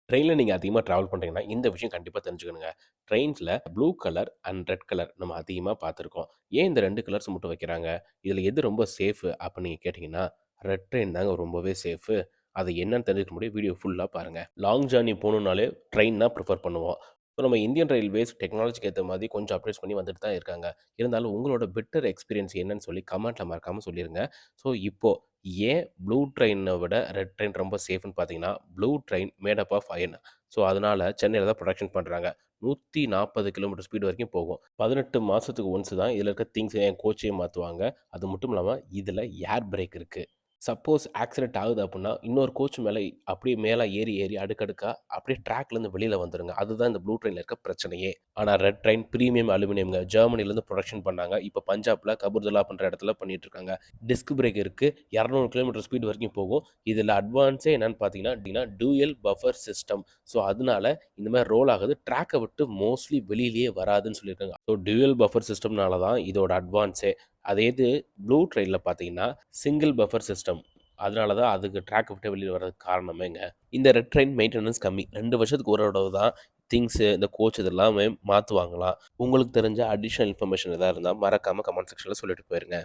ட்ரெயினில் நீங்கள் அதிகமாக ட்ராவல் பண்ணுறீங்கன்னா இந்த விஷயம் கண்டிப்பாக தெரிஞ்சுக்கணுங்க. ட்ரெயின்ஸில் blue colour and red colour நம்ம அதிகமாக பார்த்துருக்கோம். ஏன் இந்த 2 கலர்ஸ் மட்டும் வைக்கிறாங்க? இதில் எது ரொம்ப சேஃபு அப்படின்னு நீங்கள் கேட்டிங்கன்னா, ரெட் ட்ரெயின் தாங்க ரொம்பவே சேஃபு. அது என்னன்னு தெரிஞ்சுக்க முடியும், வீடியோ ஃபுல்லாக பாருங்கள். லாங் ஜர்னி போகணுன்னாலே ட்ரெயின் தான் ப்ரிஃபர் பண்ணுவோம். இப்போ நம்ம இந்தியன் ரயில்வேஸ் டெக்னாலஜிக்கு ஏற்ற மாதிரி கொஞ்சம் அப்டேட்ஸ் பண்ணி வந்துட்டு தான் இருக்காங்க. இருந்தாலும் உங்களோட பெட்டர் எக்ஸ்பீரியன்ஸ் என்னன்னு சொல்லி கமெண்ட்டில் மறக்காமல் சொல்லிடுங்க. ஸோ இப்போது ஏன் ப்ளூ ட்ரெயின விட ரெட் ட்ரெயின் ரொம்ப சேஃப்ன்னு பார்த்தீங்கன்னா, blue train made up of iron. So, அதனால சென்னையில தான் புரொடக்ஷன் பண்றாங்க. 140 கிலோமீட்டர் ஸ்பீட் வரைக்கும் போகும். 18 மாசத்துக்கு ஒன்ஸ் தான் இதில இருக்க திங்ஸ் என் கோச்சே மாத்துவாங்க. அது மட்டும் இல்லாம இதில ஏர் பிரேக் இருக்கு. சப்போஸ் ஆக்சிடென்ட் ஆகுது அப்புட்ன்னா, இன்னொரு கோச் மேல அப்படியே மேல ஏறி, ஏறி அடுக்கடுக்கா அப்படியே ட்ராக்லேருந்து வெளியில வந்துருங்க. அதுதான் இந்த ப்ளூ ட்ரெயின்ல இருக்க பிரச்சனையே. ஆனா ரெட் ட்ரெயின் பிரீமியம் அலுமினியம்ங்க. ஜெர்மனிலேருந்து புரொடக்ஷன் பண்ணாங்க. இப்ப பஞ்சாப்ல கபூர்தலா பண்ற இடத்துல பண்ணிட்டுருக்காங்க. டிஸ்க் பிரேக் இருக்கு. 200 கிலோமீட்டர் ஸ்பீட் வரைக்கும் போகும். இதில அட்வான்ஸே என்னன்னு பார்த்தீங்கன்னா, டூயல் பஃபர் சிஸ்டம். ஸோ, அதனால இந்த மாரி ரோல் ஆகுது. ட்ராக்க விட்டு மோஸ்ட்லி வெளியிலேயே வராதுன்னு சொல்லியிருக்காங்க. ஸோ, டூயல் பஃபர் சிஸ்டம்னால தான் இதோட அட்வான்ஸே. அதே இது ப்ளூ ட்ரெயின்ல பார்த்தீங்கன்னா, சிங்கிள் பஃபர் சிஸ்டம். அதனால தான் அதுக்கு ட்ராக்க விட்டு வெளிய வர்றதுக்கு காரணமேங்க. இந்த ரெட் ட்ரெயின் மெயின்டனன்ஸ் கம்மி. 2 வருஷத்துக்கு ஒரு தடவ தான் திங்ஸு, இந்த கோச் இது எல்லாமே மாத்துவாங்களாம். உங்களுக்கு தெரிஞ்ச அடிஷனல் இன்ஃபர்மேஷன் எதா இருந்தா மறக்காம கமெண்ட் செக்ஷன்ல சொல்லிட்டு போயிருங்க.